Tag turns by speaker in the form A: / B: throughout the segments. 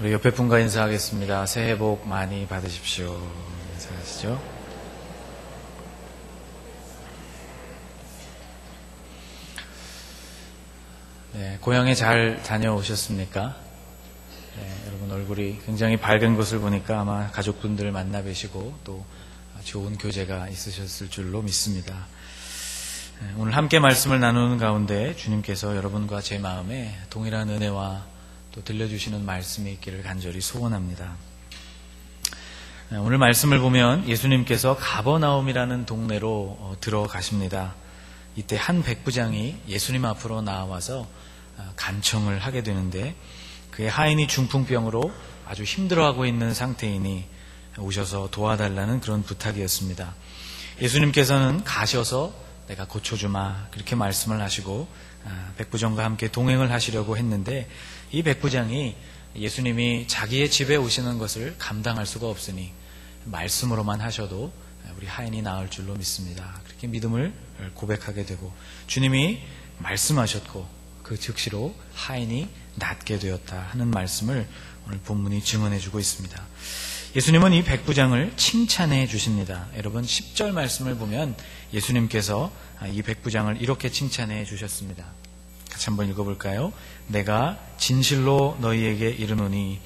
A: 우리 옆에 분과 인사하겠습니다. 새해 복 많이 받으십시오. 인사하시죠. 네, 고향에 잘 다녀오셨습니까? 네, 여러분 얼굴이 굉장히 밝은 것을 보니까 아마 가족분들 만나 뵈시고 또 좋은 교제가 있으셨을 줄로 믿습니다. 네, 오늘 함께 말씀을 나누는 가운데 주님께서 여러분과 제 마음에 동일한 은혜와 또 들려주시는 말씀이 있기를 간절히 소원합니다. 오늘 말씀을 보면 예수님께서 가버나움이라는 동네로 들어가십니다. 이때 한 백부장이 예수님 앞으로 나와서 간청을 하게 되는데 그의 하인이 중풍병으로 아주 힘들어하고 있는 상태이니 오셔서 도와달라는 그런 부탁이었습니다. 예수님께서는 가셔서 내가 고쳐주마 그렇게 말씀을 하시고 백부장과 함께 동행을 하시려고 했는데 이 백부장이 예수님이 자기의 집에 오시는 것을 감당할 수가 없으니 말씀으로만 하셔도 우리 하인이 나을 줄로 믿습니다. 그렇게 믿음을 고백하게 되고 주님이 말씀하셨고 그 즉시로 하인이 낫게 되었다 하는 말씀을 오늘 본문이 증언해주고 있습니다. 예수님은 이 백부장을 칭찬해 주십니다. 여러분 10절 말씀을 보면 예수님께서 이 백부장을 이렇게 칭찬해 주셨습니다. 같이 한번 읽어볼까요? 내가 진실로 너희에게 이르노니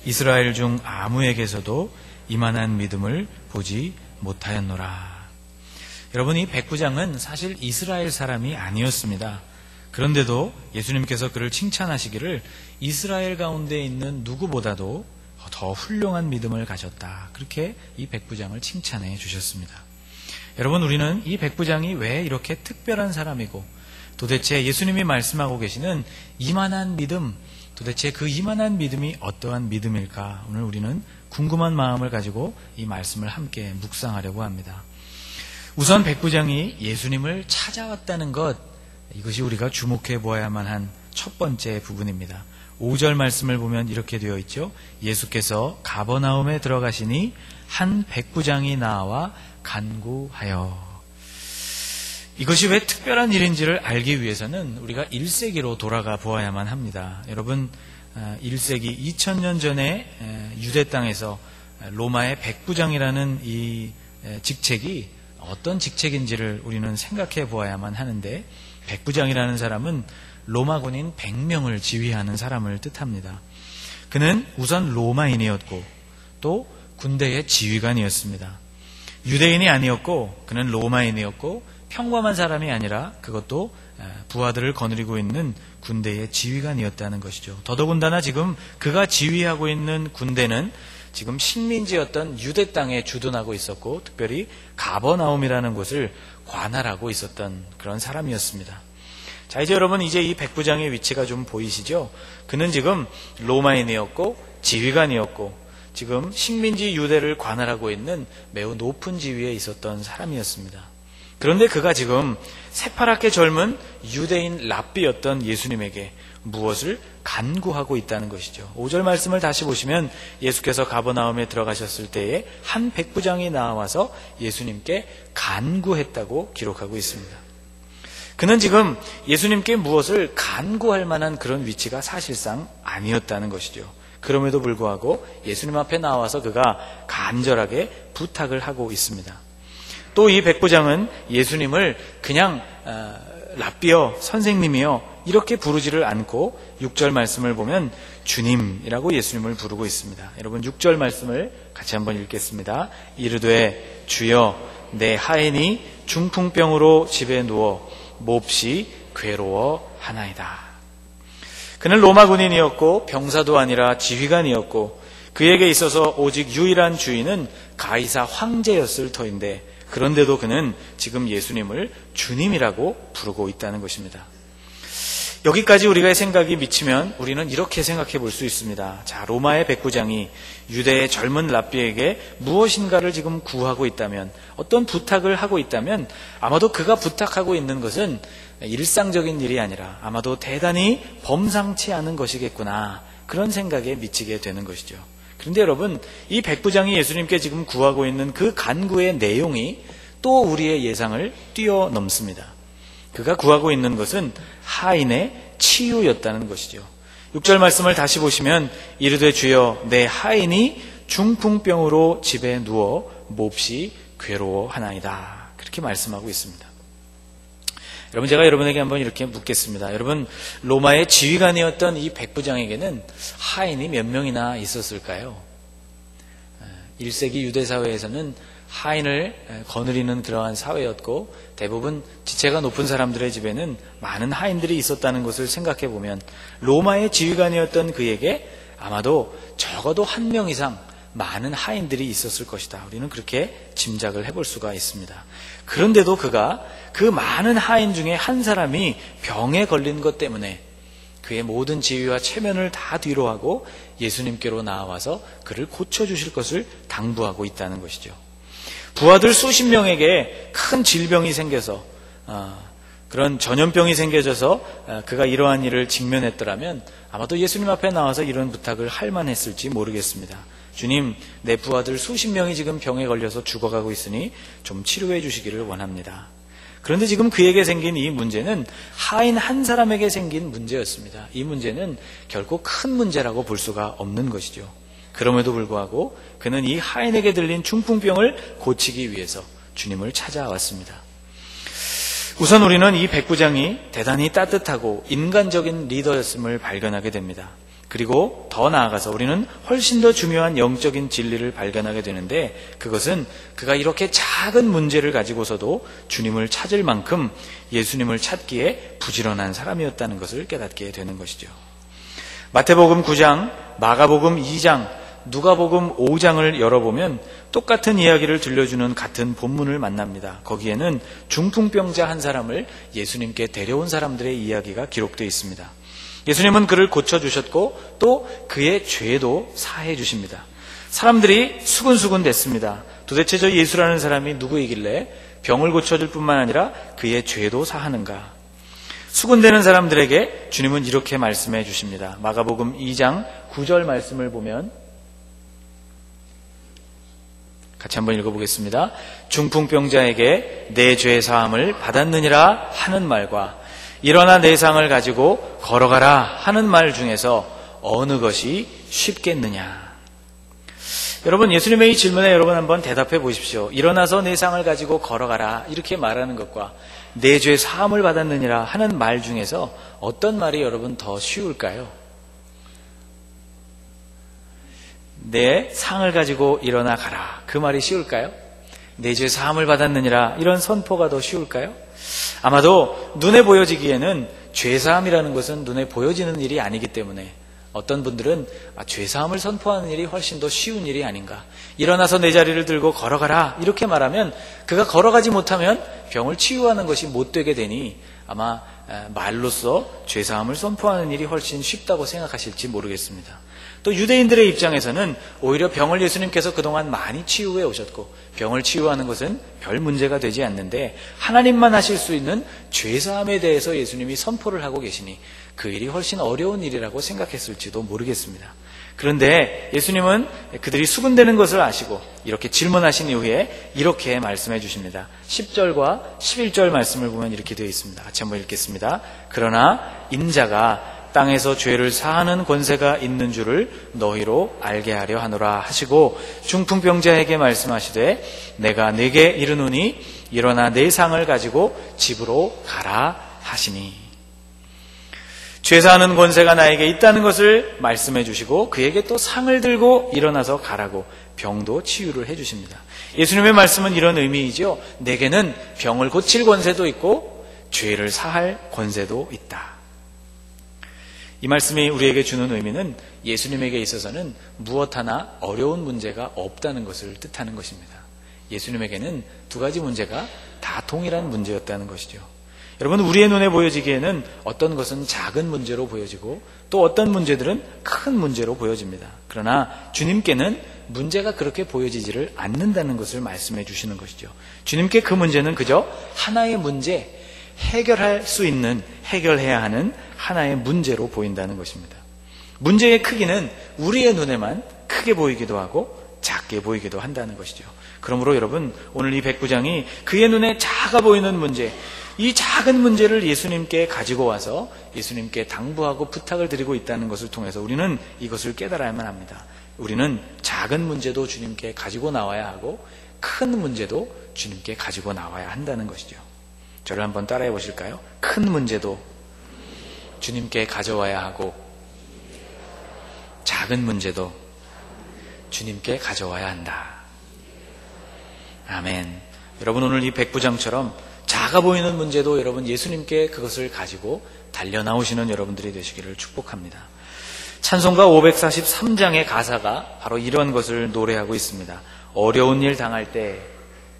A: 이스라엘 중 아무에게서도 이만한 믿음을 보지 못하였노라. 여러분 이 백부장은 사실 이스라엘 사람이 아니었습니다. 그런데도 예수님께서 그를 칭찬하시기를 이스라엘 가운데 있는 누구보다도 더 훌륭한 믿음을 가졌다. 그렇게 이 백부장을 칭찬해 주셨습니다. 여러분 우리는 이 백부장이 왜 이렇게 특별한 사람이고 도대체 예수님이 말씀하고 계시는 이만한 믿음, 도대체 그 이만한 믿음이 어떠한 믿음일까? 오늘 우리는 궁금한 마음을 가지고 이 말씀을 함께 묵상하려고 합니다. 우선 백부장이 예수님을 찾아왔다는 것, 이것이 우리가 주목해 보아야만 한 첫 번째 부분입니다. 5절 말씀을 보면 이렇게 되어 있죠. 예수께서 가버나움에 들어가시니 한 백부장이 나와 간구하여. 이것이 왜 특별한 일인지를 알기 위해서는 우리가 1세기로 돌아가 보아야만 합니다. 여러분 1세기 2000년 전에 유대 땅에서 로마의 백부장이라는 이 직책이 어떤 직책인지를 우리는 생각해 보아야만 하는데 백부장이라는 사람은 로마 군인 100명을 지휘하는 사람을 뜻합니다. 그는 우선 로마인이었고 또 군대의 지휘관이었습니다. 유대인이 아니었고 그는 로마인이었고 평범한 사람이 아니라 그것도 부하들을 거느리고 있는 군대의 지휘관이었다는 것이죠. 더더군다나 지금 그가 지휘하고 있는 군대는 지금 식민지였던 유대 땅에 주둔하고 있었고 특별히 가버나움이라는 곳을 관할하고 있었던 그런 사람이었습니다. 자, 이제 여러분 이제 이 백부장의 위치가 좀 보이시죠? 그는 지금 로마인이었고 지휘관이었고 지금 식민지 유대를 관할하고 있는 매우 높은 지위에 있었던 사람이었습니다. 그런데 그가 지금 새파랗게 젊은 유대인 랍비였던 예수님에게 무엇을 간구하고 있다는 것이죠. 5절 말씀을 다시 보시면 예수께서 가버나움에 들어가셨을 때에 한 백부장이 나와서 예수님께 간구했다고 기록하고 있습니다. 그는 지금 예수님께 무엇을 간구할 만한 그런 위치가 사실상 아니었다는 것이죠. 그럼에도 불구하고 예수님 앞에 나와서 그가 간절하게 부탁을 하고 있습니다. 또 이 백부장은 예수님을 그냥 랍비여 선생님이여 이렇게 부르지를 않고 6절 말씀을 보면 주님이라고 예수님을 부르고 있습니다. 여러분 6절 말씀을 같이 한번 읽겠습니다. 이르되 주여 내 하인이 중풍병으로 집에 누워 몹시 괴로워하나이다. 그는 로마 군인이었고 병사도 아니라 지휘관이었고 그에게 있어서 오직 유일한 주인은 가이사 황제였을 터인데 그런데도 그는 지금 예수님을 주님이라고 부르고 있다는 것입니다. 여기까지 우리가 생각이 미치면 우리는 이렇게 생각해 볼 수 있습니다. 자, 로마의 백부장이 유대의 젊은 랍비에게 무엇인가를 지금 구하고 있다면, 어떤 부탁을 하고 있다면 아마도 그가 부탁하고 있는 것은 일상적인 일이 아니라 아마도 대단히 범상치 않은 것이겠구나, 그런 생각에 미치게 되는 것이죠. 그런데 여러분, 이 백부장이 예수님께 지금 구하고 있는 그 간구의 내용이 또 우리의 예상을 뛰어넘습니다. 그가 구하고 있는 것은 하인의 치유였다는 것이죠. 6절 말씀을 다시 보시면 이르되 주여 내 하인이 중풍병으로 집에 누워 몹시 괴로워하나이다. 그렇게 말씀하고 있습니다. 여러분, 제가 여러분에게 한번 이렇게 묻겠습니다. 여러분, 로마의 지휘관이었던 이 백부장에게는 하인이 몇 명이나 있었을까요? 1세기 유대사회에서는 하인을 거느리는 그러한 사회였고, 대부분 지체가 높은 사람들의 집에는 많은 하인들이 있었다는 것을 생각해 보면 로마의 지휘관이었던 그에게 아마도 적어도 한 명 이상 많은 하인들이 있었을 것이다. 우리는 그렇게 짐작을 해볼 수가 있습니다. 그런데도 그가 그 많은 하인 중에 한 사람이 병에 걸린 것 때문에 그의 모든 지위와 체면을 다 뒤로하고 예수님께로 나와서 그를 고쳐주실 것을 당부하고 있다는 것이죠. 부하들 수십 명에게 큰 질병이 생겨서 그런 전염병이 생겨져서 그가 이러한 일을 직면했더라면 아마도 예수님 앞에 나와서 이런 부탁을 할 만했을지 모르겠습니다. 주님, 내 부하들 수십 명이 지금 병에 걸려서 죽어가고 있으니 좀 치료해 주시기를 원합니다. 그런데 지금 그에게 생긴 이 문제는 하인 한 사람에게 생긴 문제였습니다. 이 문제는 결코 큰 문제라고 볼 수가 없는 것이죠. 그럼에도 불구하고 그는 이 하인에게 들린 중풍병을 고치기 위해서 주님을 찾아왔습니다. 우선 우리는 이 백부장이 대단히 따뜻하고 인간적인 리더였음을 발견하게 됩니다. 그리고 더 나아가서 우리는 훨씬 더 중요한 영적인 진리를 발견하게 되는데, 그것은 그가 이렇게 작은 문제를 가지고서도 주님을 찾을 만큼 예수님을 찾기에 부지런한 사람이었다는 것을 깨닫게 되는 것이죠. 마태복음 9장, 마가복음 2장, 누가복음 5장을 열어보면 똑같은 이야기를 들려주는 같은 본문을 만납니다. 거기에는 중풍병자 한 사람을 예수님께 데려온 사람들의 이야기가 기록되어 있습니다. 예수님은 그를 고쳐주셨고 또 그의 죄도 사해 주십니다. 사람들이 수군수군 됐습니다. 도대체 저 예수라는 사람이 누구이길래 병을 고쳐줄 뿐만 아니라 그의 죄도 사하는가? 수군되는 사람들에게 주님은 이렇게 말씀해 주십니다. 마가복음 2장 9절 말씀을 보면 같이 한번 읽어보겠습니다. 중풍병자에게 내 죄 사함을 받았느니라 하는 말과 일어나 내 상을 가지고 걸어가라 하는 말 중에서 어느 것이 쉽겠느냐? 여러분, 예수님의 이 질문에 여러분 한번 대답해 보십시오. 일어나서 내 상을 가지고 걸어가라 이렇게 말하는 것과 내 죄 사함을 받았느니라 하는 말 중에서 어떤 말이 여러분 더 쉬울까요? 내 상을 가지고 일어나 가라, 그 말이 쉬울까요? 내 죄 사함을 받았느니라 이런 선포가 더 쉬울까요? 아마도 눈에 보여지기에는 죄사함이라는 것은 눈에 보여지는 일이 아니기 때문에 어떤 분들은 죄사함을 선포하는 일이 훨씬 더 쉬운 일이 아닌가, 일어나서 내 자리를 들고 걸어가라 이렇게 말하면 그가 걸어가지 못하면 병을 치유하는 것이 못되게 되니 아마 말로써 죄사함을 선포하는 일이 훨씬 쉽다고 생각하실지 모르겠습니다. 또 유대인들의 입장에서는 오히려 병을 예수님께서 그동안 많이 치유해 오셨고 병을 치유하는 것은 별 문제가 되지 않는데 하나님만 하실 수 있는 죄사함에 대해서 예수님이 선포를 하고 계시니 그 일이 훨씬 어려운 일이라고 생각했을지도 모르겠습니다. 그런데 예수님은 그들이 수군되는 것을 아시고 이렇게 질문하신 이후에 이렇게 말씀해 주십니다. 10절과 11절 말씀을 보면 이렇게 되어 있습니다. 같이 한번 읽겠습니다. 그러나 인자가 땅에서 죄를 사하는 권세가 있는 줄을 너희로 알게 하려 하노라 하시고 중풍병자에게 말씀하시되 내가 네게 이르노니 일어나 내 상을 가지고 집으로 가라 하시니. 죄사하는 권세가 나에게 있다는 것을 말씀해 주시고 그에게 또 상을 들고 일어나서 가라고 병도 치유를 해 주십니다. 예수님의 말씀은 이런 의미이죠. 내게는 병을 고칠 권세도 있고 죄를 사할 권세도 있다. 이 말씀이 우리에게 주는 의미는 예수님에게 있어서는 무엇 하나 어려운 문제가 없다는 것을 뜻하는 것입니다. 예수님에게는 두 가지 문제가 다 동일한 문제였다는 것이죠. 여러분, 우리의 눈에 보여지기에는 어떤 것은 작은 문제로 보여지고 또 어떤 문제들은 큰 문제로 보여집니다. 그러나 주님께는 문제가 그렇게 보여지지를 않는다는 것을 말씀해 주시는 것이죠. 주님께 그 문제는 그저 하나의 문제, 해결할 수 있는, 해결해야 하는 하나의 문제로 보인다는 것입니다. 문제의 크기는 우리의 눈에만 크게 보이기도 하고 작게 보이기도 한다는 것이죠. 그러므로 여러분, 오늘 이 백부장이 그의 눈에 작아 보이는 문제, 이 작은 문제를 예수님께 가지고 와서 예수님께 당부하고 부탁을 드리고 있다는 것을 통해서 우리는 이것을 깨달아야만 합니다. 우리는 작은 문제도 주님께 가지고 나와야 하고 큰 문제도 주님께 가지고 나와야 한다는 것이죠. 저를 한번 따라해 보실까요? 큰 문제도 주님께 가져와야 하고 작은 문제도 주님께 가져와야 한다. 아멘. 여러분, 오늘 이 백부장처럼 작아 보이는 문제도 여러분 예수님께 그것을 가지고 달려나오시는 여러분들이 되시기를 축복합니다. 찬송가 543장의 가사가 바로 이런 것을 노래하고 있습니다. 어려운 일 당할 때,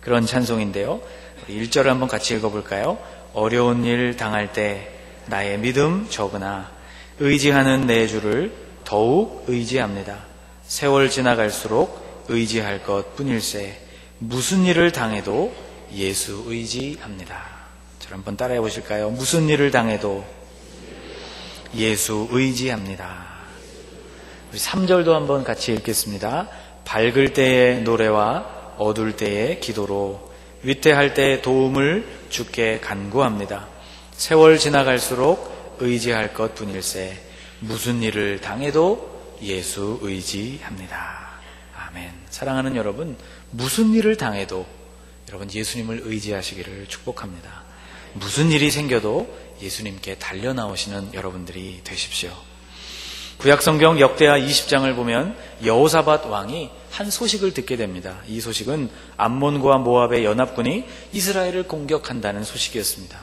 A: 그런 찬송인데요. 1절을 한번 같이 읽어볼까요? 어려운 일 당할 때 나의 믿음 적으나 의지하는 내 주를 더욱 의지합니다. 세월 지나갈수록 의지할 것 뿐일세 무슨 일을 당해도 예수 의지합니다. 저를 한번 따라해 보실까요? 무슨 일을 당해도 예수 의지합니다. 우리 3절도 한번 같이 읽겠습니다. 밝을 때의 노래와 어두울 때의 기도로 위태할 때의 도움을 주께 간구합니다. 세월 지나갈수록 의지할 것 뿐일세 무슨 일을 당해도 예수 의지합니다. 아멘. 사랑하는 여러분, 무슨 일을 당해도 여러분 예수님을 의지하시기를 축복합니다. 무슨 일이 생겨도 예수님께 달려나오시는 여러분들이 되십시오. 구약성경 역대하 20장을 보면 여호사밧 왕이 한 소식을 듣게 됩니다. 이 소식은 암몬과 모압의 연합군이 이스라엘을 공격한다는 소식이었습니다.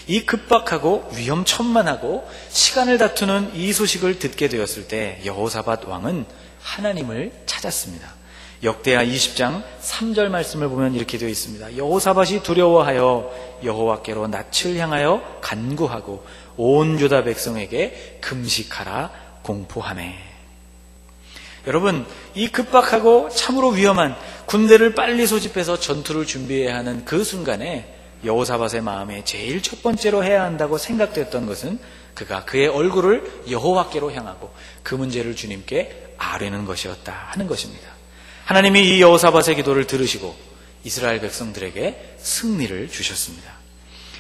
A: 이 급박하고 위험천만하고 시간을 다투는 이 소식을 듣게 되었을 때 여호사밧 왕은 하나님을 찾았습니다. 역대하 20장 3절 말씀을 보면 이렇게 되어 있습니다. 여호사밧이 두려워하여 여호와께로 낯을 향하여 간구하고 온 유다 백성에게 금식하라 공포하매. 여러분, 이 급박하고 참으로 위험한 군대를 빨리 소집해서 전투를 준비해야 하는 그 순간에 여호사밧의 마음에 제일 첫 번째로 해야 한다고 생각됐던 것은 그가 그의 얼굴을 여호와께로 향하고 그 문제를 주님께 아뢰는 것이었다 하는 것입니다. 하나님이 이 여호사밧의 기도를 들으시고 이스라엘 백성들에게 승리를 주셨습니다.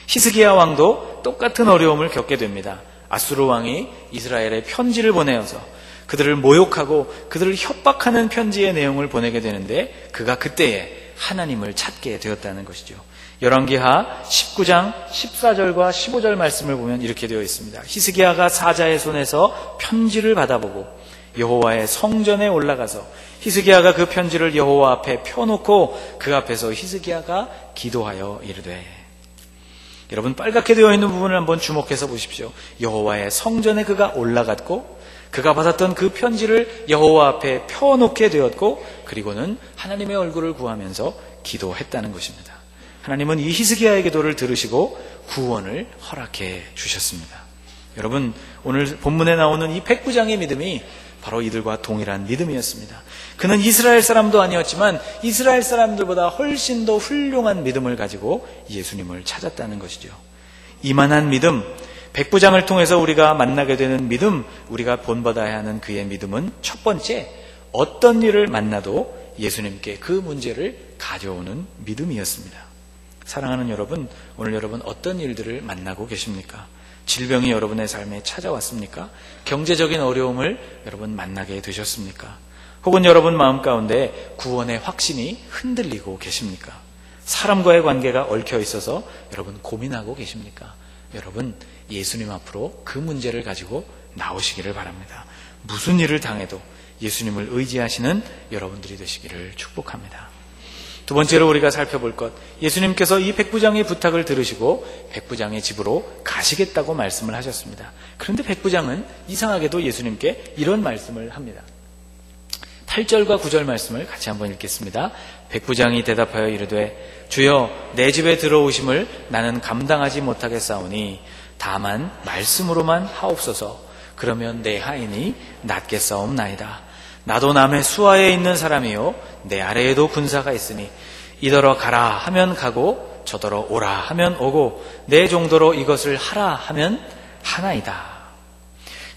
A: 히스기야 왕도 똑같은 어려움을 겪게 됩니다. 아수르 왕이 이스라엘에 편지를 보내어서 그들을 모욕하고 그들을 협박하는 편지의 내용을 보내게 되는데 그가 그때에 하나님을 찾게 되었다는 것이죠. 열왕기하 19장 14절과 15절 말씀을 보면 이렇게 되어 있습니다. 히스기야가 사자의 손에서 편지를 받아보고 여호와의 성전에 올라가서 히스기야가 그 편지를 여호와 앞에 펴놓고 그 앞에서 히스기야가 기도하여 이르되. 여러분, 빨갛게 되어 있는 부분을 한번 주목해서 보십시오. 여호와의 성전에 그가 올라갔고 그가 받았던 그 편지를 여호와 앞에 펴놓게 되었고 그리고는 하나님의 얼굴을 구하면서 기도했다는 것입니다. 하나님은 이 히스기야의 기도를 들으시고 구원을 허락해 주셨습니다. 여러분, 오늘 본문에 나오는 이 백부장의 믿음이 바로 이들과 동일한 믿음이었습니다. 그는 이스라엘 사람도 아니었지만 이스라엘 사람들보다 훨씬 더 훌륭한 믿음을 가지고 예수님을 찾았다는 것이죠. 이만한 믿음, 백부장을 통해서 우리가 만나게 되는 믿음, 우리가 본받아야 하는 그의 믿음은 첫 번째, 어떤 일을 만나도 예수님께 그 문제를 가져오는 믿음이었습니다. 사랑하는 여러분, 오늘 여러분 어떤 일들을 만나고 계십니까? 질병이 여러분의 삶에 찾아왔습니까? 경제적인 어려움을 여러분 만나게 되셨습니까? 혹은 여러분 마음 가운데 구원의 확신이 흔들리고 계십니까? 사람과의 관계가 얽혀 있어서 여러분 고민하고 계십니까? 여러분, 예수님 앞으로 그 문제를 가지고 나오시기를 바랍니다. 무슨 일을 당해도 예수님을 의지하시는 여러분들이 되시기를 축복합니다. 두 번째로 우리가 살펴볼 것, 예수님께서 이 백부장의 부탁을 들으시고 백부장의 집으로 가시겠다고 말씀을 하셨습니다. 그런데 백부장은 이상하게도 예수님께 이런 말씀을 합니다. 8절과 9절 말씀을 같이 한번 읽겠습니다. 백부장이 대답하여 이르되 주여, 내 집에 들어오심을 나는 감당하지 못하겠사오니 다만 말씀으로만 하옵소서. 그러면 내 하인이 낫겠사옵나이다. 나도 남의 수하에 있는 사람이요 내 아래에도 군사가 있으니 이더러 가라 하면 가고 저더러 오라 하면 오고 내 정도로 이것을 하라 하면 하나이다.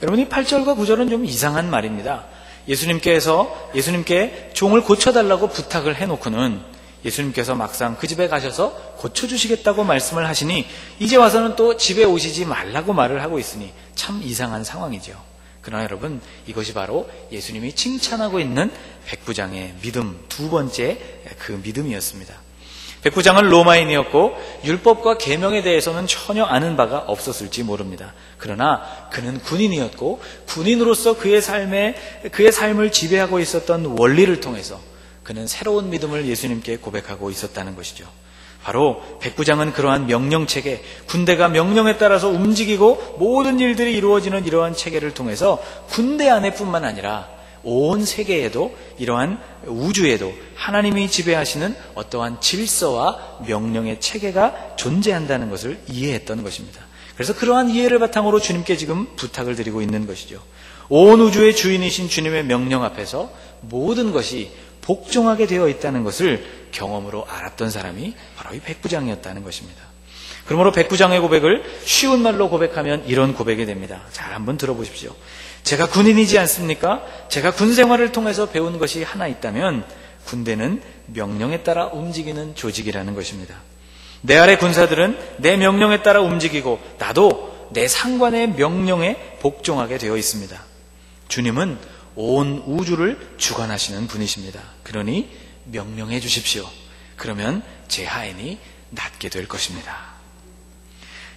A: 여러분, 이 8절과 9절은 좀 이상한 말입니다. 예수님께 종을 고쳐달라고 부탁을 해놓고는 예수님께서 막상 그 집에 가셔서 고쳐주시겠다고 말씀을 하시니 이제 와서는 또 집에 오시지 말라고 말을 하고 있으니 참 이상한 상황이죠. 그러나 여러분, 이것이 바로 예수님이 칭찬하고 있는 백부장의 믿음, 두 번째 그 믿음이었습니다. 백부장은 로마인이었고 율법과 계명에 대해서는 전혀 아는 바가 없었을지 모릅니다. 그러나 그는 군인이었고 군인으로서 그의 삶을 지배하고 있었던 원리를 통해서 그는 새로운 믿음을 예수님께 고백하고 있었다는 것이죠. 바로 백부장은 그러한 명령체계, 군대가 명령에 따라서 움직이고 모든 일들이 이루어지는 이러한 체계를 통해서 군대 안에뿐만 아니라 온 세계에도, 이러한 우주에도 하나님이 지배하시는 어떠한 질서와 명령의 체계가 존재한다는 것을 이해했던 것입니다. 그래서 그러한 이해를 바탕으로 주님께 지금 부탁을 드리고 있는 것이죠. 온 우주의 주인이신 주님의 명령 앞에서 모든 것이 복종하게 되어 있다는 것을 경험으로 알았던 사람이 바로 이 백부장이었다는 것입니다. 그러므로 백부장의 고백을 쉬운 말로 고백하면 이런 고백이 됩니다. 잘 한번 들어보십시오. 제가 군인이지 않습니까? 제가 군 생활을 통해서 배운 것이 하나 있다면 군대는 명령에 따라 움직이는 조직이라는 것입니다. 내 아래 군사들은 내 명령에 따라 움직이고 나도 내 상관의 명령에 복종하게 되어 있습니다. 주님은 온 우주를 주관하시는 분이십니다. 그러니 명령해 주십시오. 그러면 제 하인이 낫게 될 것입니다.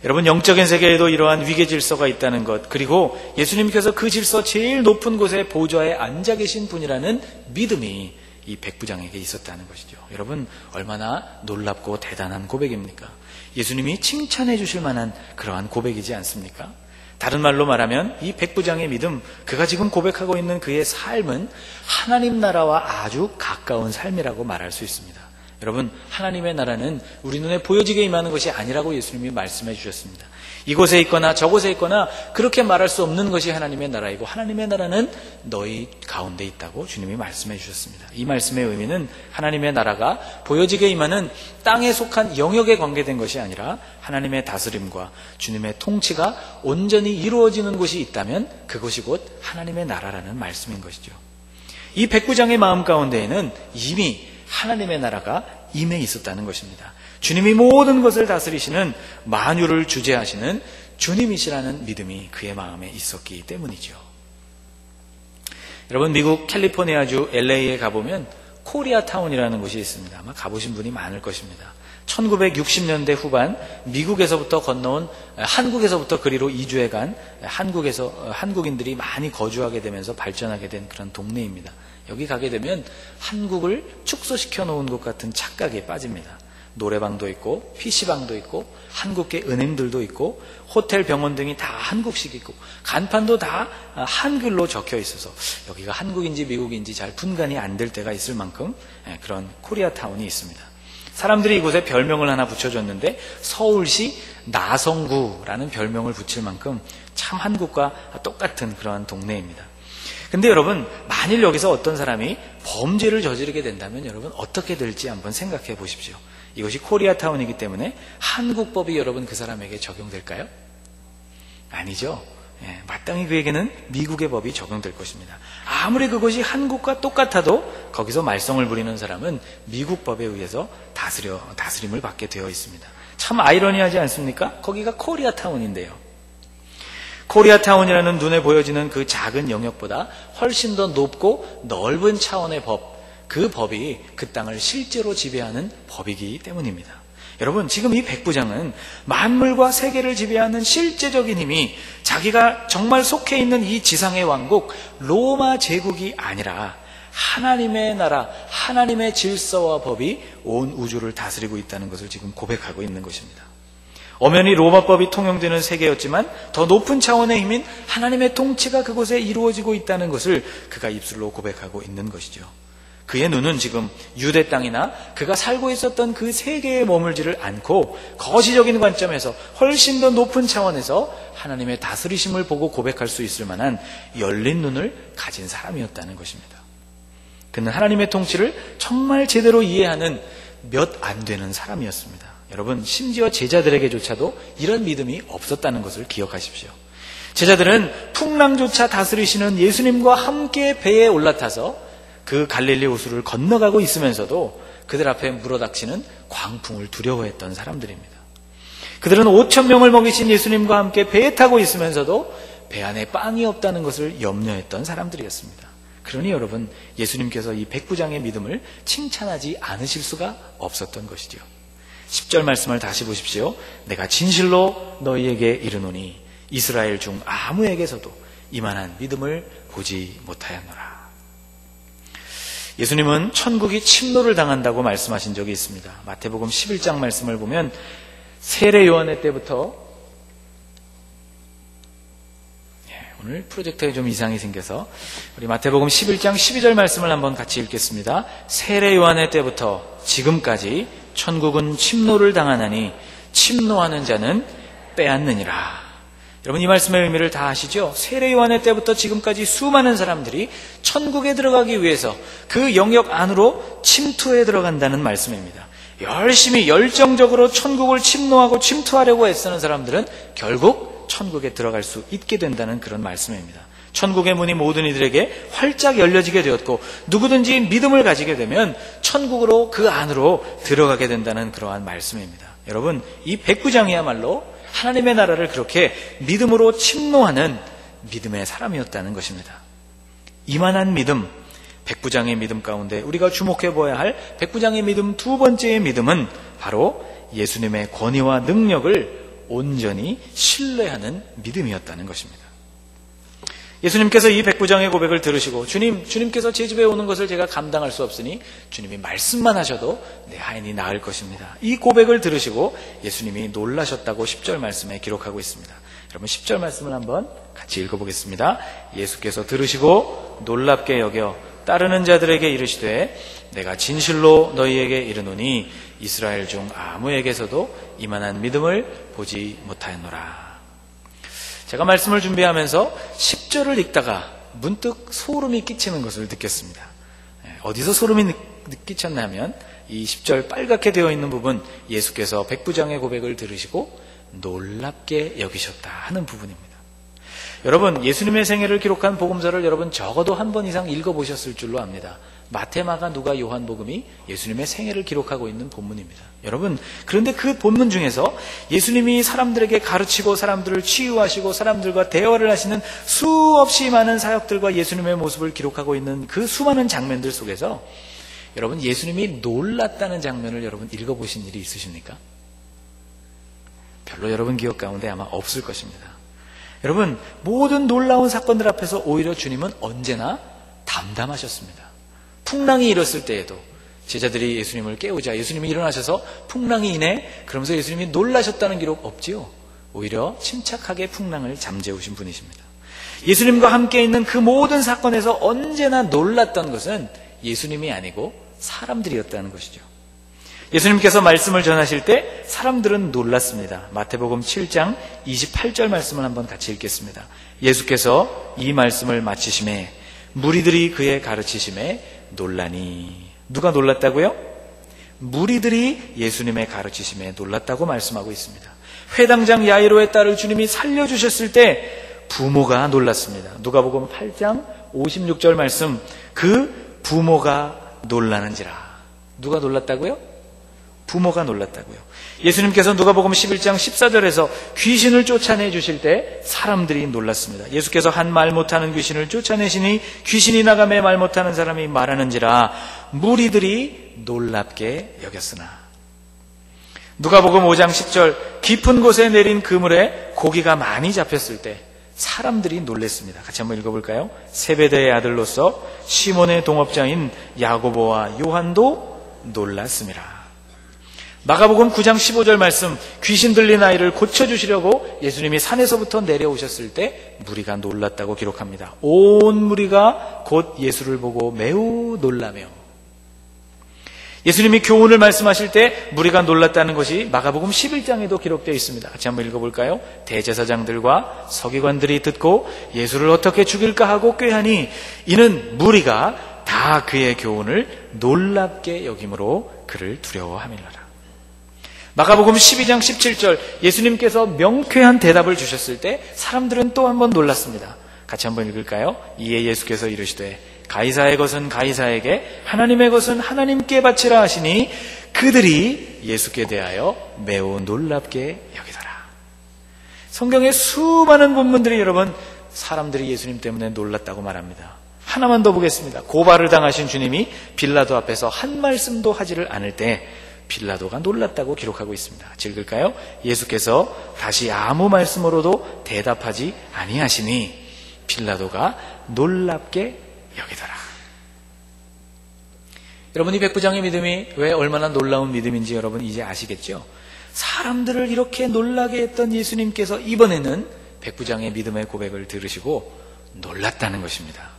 A: 여러분, 영적인 세계에도 이러한 위계 질서가 있다는 것, 그리고 예수님께서 그 질서 제일 높은 곳에 보좌에 앉아 계신 분이라는 믿음이 이 백부장에게 있었다는 것이죠. 여러분, 얼마나 놀랍고 대단한 고백입니까? 예수님이 칭찬해 주실 만한 그러한 고백이지 않습니까? 다른 말로 말하면 이 백부장의 믿음, 그가 지금 고백하고 있는 그의 삶은 하나님 나라와 아주 가까운 삶이라고 말할 수 있습니다. 여러분, 하나님의 나라는 우리 눈에 보여지게 임하는 것이 아니라고 예수님이 말씀해 주셨습니다. 이곳에 있거나 저곳에 있거나 그렇게 말할 수 없는 것이 하나님의 나라이고 하나님의 나라는 너희 가운데 있다고 주님이 말씀해 주셨습니다. 이 말씀의 의미는 하나님의 나라가 보여지게 임하는 땅에 속한 영역에 관계된 것이 아니라 하나님의 다스림과 주님의 통치가 온전히 이루어지는 곳이 있다면 그것이 곧 하나님의 나라라는 말씀인 것이죠. 이 백부장의 마음 가운데에는 이미 하나님의 나라가 임해 있었다는 것입니다. 주님이 모든 것을 다스리시는, 만유를 주재하시는 주님이시라는 믿음이 그의 마음에 있었기 때문이죠. 여러분, 미국 캘리포니아주 LA에 가보면 코리아타운이라는 곳이 있습니다. 아마 가보신 분이 많을 것입니다. 1960년대 후반 미국에서부터 건너온, 한국에서부터 그리로 이주해 간 한국인들이 많이 거주하게 되면서 발전하게 된 그런 동네입니다. 여기 가게 되면 한국을 축소시켜 놓은 것 같은 착각에 빠집니다. 노래방도 있고 PC방도 있고 한국계 은행들도 있고 호텔, 병원 등이 다 한국식이고 간판도 다 한글로 적혀 있어서 여기가 한국인지 미국인지 잘 분간이 안 될 때가 있을 만큼 그런 코리아타운이 있습니다. 사람들이 이곳에 별명을 하나 붙여줬는데 서울시 나성구라는 별명을 붙일 만큼 참 한국과 똑같은 그러한 동네입니다. 근데 여러분, 만일 여기서 어떤 사람이 범죄를 저지르게 된다면 여러분 어떻게 될지 한번 생각해 보십시오. 이것이 코리아타운이기 때문에 한국법이 여러분 그 사람에게 적용될까요? 아니죠. 마땅히 그에게는 미국의 법이 적용될 것입니다. 아무리 그것이 한국과 똑같아도 거기서 말썽을 부리는 사람은 미국 법에 의해서 다스림을 받게 되어 있습니다. 참 아이러니하지 않습니까? 거기가 코리아타운인데요. 코리아타운이라는 눈에 보여지는 그 작은 영역보다 훨씬 더 높고 넓은 차원의 법, 그 법이 그 땅을 실제로 지배하는 법이기 때문입니다. 여러분, 지금 이 백부장은 만물과 세계를 지배하는 실제적인 힘이 자기가 정말 속해 있는 이 지상의 왕국 로마 제국이 아니라 하나님의 나라, 하나님의 질서와 법이 온 우주를 다스리고 있다는 것을 지금 고백하고 있는 것입니다. 엄연히 로마법이 통용되는 세계였지만 더 높은 차원의 힘인 하나님의 통치가 그곳에 이루어지고 있다는 것을 그가 입술로 고백하고 있는 것이죠. 그의 눈은 지금 유대 땅이나 그가 살고 있었던 그 세계에 머물지를 않고 거시적인 관점에서 훨씬 더 높은 차원에서 하나님의 다스리심을 보고 고백할 수 있을 만한 열린 눈을 가진 사람이었다는 것입니다. 그는 하나님의 통치를 정말 제대로 이해하는 몇 안 되는 사람이었습니다. 여러분, 심지어 제자들에게조차도 이런 믿음이 없었다는 것을 기억하십시오. 제자들은 풍랑조차 다스리시는 예수님과 함께 배에 올라타서 그 갈릴리 호수를 건너가고 있으면서도 그들 앞에 물어닥치는 광풍을 두려워했던 사람들입니다. 그들은 5,000명을 먹이신 예수님과 함께 배에 타고 있으면서도 배 안에 빵이 없다는 것을 염려했던 사람들이었습니다. 그러니 여러분, 예수님께서 이 백부장의 믿음을 칭찬하지 않으실 수가 없었던 것이죠. 10절 말씀을 다시 보십시오. 내가 진실로 너희에게 이르노니 이스라엘 중 아무에게서도 이만한 믿음을 보지 못하였노라. 예수님은 천국이 침노를 당한다고 말씀하신 적이 있습니다. 마태복음 11장 말씀을 보면 세례 요한의 때부터, 오늘 프로젝터에 좀 이상이 생겨서 우리 마태복음 11장 12절 말씀을 한번 같이 읽겠습니다. 세례 요한의 때부터 지금까지 천국은 침노를 당하나니 침노하는 자는 빼앗느니라. 여러분, 이 말씀의 의미를 다 아시죠? 세례 요한의 때부터 지금까지 수많은 사람들이 천국에 들어가기 위해서 그 영역 안으로 침투해 들어간다는 말씀입니다. 열심히 열정적으로 천국을 침노하고 침투하려고 애쓰는 사람들은 결국 천국에 들어갈 수 있게 된다는 그런 말씀입니다. 천국의 문이 모든 이들에게 활짝 열려지게 되었고 누구든지 믿음을 가지게 되면 천국으로 그 안으로 들어가게 된다는 그러한 말씀입니다. 여러분, 이 백부장이야말로 하나님의 나라를 그렇게 믿음으로 침노하는 믿음의 사람이었다는 것입니다. 이만한 믿음, 백부장의 믿음 가운데 우리가 주목해 보아야 할 백부장의 믿음 두 번째의 믿음은 바로 예수님의 권위와 능력을 온전히 신뢰하는 믿음이었다는 것입니다. 예수님께서 이 백부장의 고백을 들으시고 주님께서 제 집에 오는 것을 제가 감당할 수 없으니 주님이 말씀만 하셔도 내 하인이 나을 것입니다. 이 고백을 들으시고 예수님이 놀라셨다고 10절 말씀에 기록하고 있습니다. 여러분, 10절 말씀을 한번 같이 읽어보겠습니다. 예수께서 들으시고 놀랍게 여겨 따르는 자들에게 이르시되 내가 진실로 너희에게 이르노니 이스라엘 중 아무에게서도 이만한 믿음을 보지 못하였노라. 제가 말씀을 준비하면서 10절을 읽다가 문득 소름이 끼치는 것을 느꼈습니다. 어디서 소름이 끼쳤냐면 이 10절 빨갛게 되어 있는 부분, 예수께서 백부장의 고백을 들으시고 놀랍게 여기셨다 하는 부분입니다. 여러분, 예수님의 생애를 기록한 복음서를 여러분 적어도 한 번 이상 읽어보셨을 줄로 압니다. 마태, 마가, 누가, 요한복음이 예수님의 생애를 기록하고 있는 본문입니다. 여러분, 그런데 그 본문 중에서 예수님이 사람들에게 가르치고 사람들을 치유하시고 사람들과 대화를 하시는 수없이 많은 사역들과 예수님의 모습을 기록하고 있는 그 수많은 장면들 속에서 여러분, 예수님이 놀랐다는 장면을 여러분 읽어보신 일이 있으십니까? 별로 여러분 기억 가운데 아마 없을 것입니다. 여러분, 모든 놀라운 사건들 앞에서 오히려 주님은 언제나 담담하셨습니다. 풍랑이 일었을 때에도 제자들이 예수님을 깨우자 예수님이 일어나셔서 풍랑이 이내 그러면서 예수님이 놀라셨다는 기록 없지요. 오히려 침착하게 풍랑을 잠재우신 분이십니다. 예수님과 함께 있는 그 모든 사건에서 언제나 놀랐던 것은 예수님이 아니고 사람들이었다는 것이죠. 예수님께서 말씀을 전하실 때 사람들은 놀랐습니다. 마태복음 7장 28절 말씀을 한번 같이 읽겠습니다. 예수께서 이 말씀을 마치심에 무리들이 그의 가르치심에 놀라니. 누가 놀랐다고요? 무리들이 예수님의 가르치심에 놀랐다고 말씀하고 있습니다. 회당장 야이로의 딸을 주님이 살려주셨을 때 부모가 놀랐습니다. 누가복음 8장 56절 말씀, 그 부모가 놀라는지라. 누가 놀랐다고요? 부모가 놀랐다고요. 예수님께서 누가복음 11장 14절에서 귀신을 쫓아내 주실 때 사람들이 놀랐습니다. 예수께서 한 말 못하는 귀신을 쫓아내시니 귀신이 나가매 말 못하는 사람이 말하는지라 무리들이 놀랍게 여겼으나. 누가복음 5장 10절, 깊은 곳에 내린 그물에 고기가 많이 잡혔을 때 사람들이 놀랐습니다. 같이 한번 읽어볼까요? 세베대의 아들로서 시몬의 동업자인 야고보와 요한도 놀랐습니다. 마가복음 9장 15절 말씀, 귀신 들린 아이를 고쳐주시려고 예수님이 산에서부터 내려오셨을 때 무리가 놀랐다고 기록합니다. 온 무리가 곧 예수를 보고 매우 놀라며. 예수님이 교훈을 말씀하실 때 무리가 놀랐다는 것이 마가복음 11장에도 기록되어 있습니다. 같이 한번 읽어볼까요? 대제사장들과 서기관들이 듣고 예수를 어떻게 죽일까 하고 꾀하니 이는 무리가 다 그의 교훈을 놀랍게 여김으로 그를 두려워함이라. 마가복음 12장 17절, 예수님께서 명쾌한 대답을 주셨을 때 사람들은 또 한 번 놀랐습니다. 같이 한번 읽을까요? 이에 예수께서 이르시되 가이사의 것은 가이사에게, 하나님의 것은 하나님께 바치라 하시니 그들이 예수께 대하여 매우 놀랍게 여기더라. 성경의 수많은 본문들이 여러분 사람들이 예수님 때문에 놀랐다고 말합니다. 하나만 더 보겠습니다. 고발을 당하신 주님이 빌라도 앞에서 한 말씀도 하지를 않을 때 빌라도가 놀랐다고 기록하고 있습니다. 읽을까요? 예수께서 다시 아무 말씀으로도 대답하지 아니하시니 빌라도가 놀랍게 여기더라. 여러분, 이 백부장의 믿음이 왜 얼마나 놀라운 믿음인지 여러분 이제 아시겠죠? 사람들을 이렇게 놀라게 했던 예수님께서 이번에는 백부장의 믿음의 고백을 들으시고 놀랐다는 것입니다.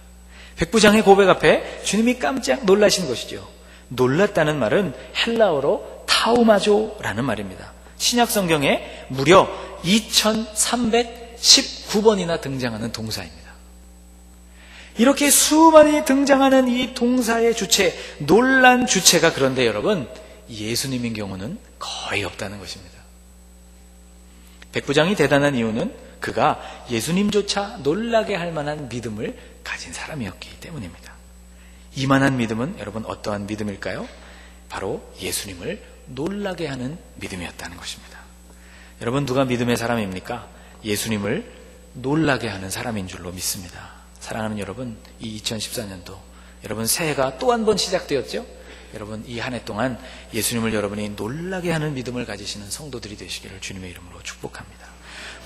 A: 백부장의 고백 앞에 주님이 깜짝 놀라신 것이죠. 놀랐다는 말은 헬라어로 타우마조라는 말입니다. 신약 성경에 무려 2319번이나 등장하는 동사입니다. 이렇게 수많이 등장하는 이 동사의 주체, 놀란 주체가 그런데 여러분 예수님인 경우는 거의 없다는 것입니다. 백부장이 대단한 이유는 그가 예수님조차 놀라게 할 만한 믿음을 가진 사람이었기 때문입니다. 이만한 믿음은 여러분 어떠한 믿음일까요? 바로 예수님을 놀라게 하는 믿음이었다는 것입니다. 여러분, 누가 믿음의 사람입니까? 예수님을 놀라게 하는 사람인 줄로 믿습니다. 사랑하는 여러분, 이 2014년도 여러분 새해가 또 한 번 시작되었죠? 여러분 이 한 해 동안 예수님을 여러분이 놀라게 하는 믿음을 가지시는 성도들이 되시기를 주님의 이름으로 축복합니다.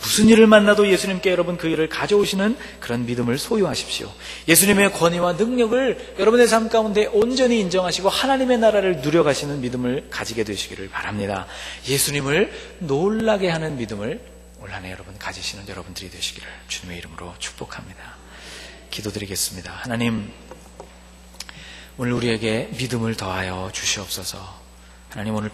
A: 무슨 일을 만나도 예수님께 여러분 그 일을 가져오시는 그런 믿음을 소유하십시오. 예수님의 권위와 능력을 여러분의 삶 가운데 온전히 인정하시고 하나님의 나라를 누려가시는 믿음을 가지게 되시기를 바랍니다. 예수님을 놀라게 하는 믿음을 올 한 해 여러분 가지시는 여러분들이 되시기를 주님의 이름으로 축복합니다. 기도드리겠습니다. 하나님, 오늘 우리에게 믿음을 더하여 주시옵소서. 하나님, 오늘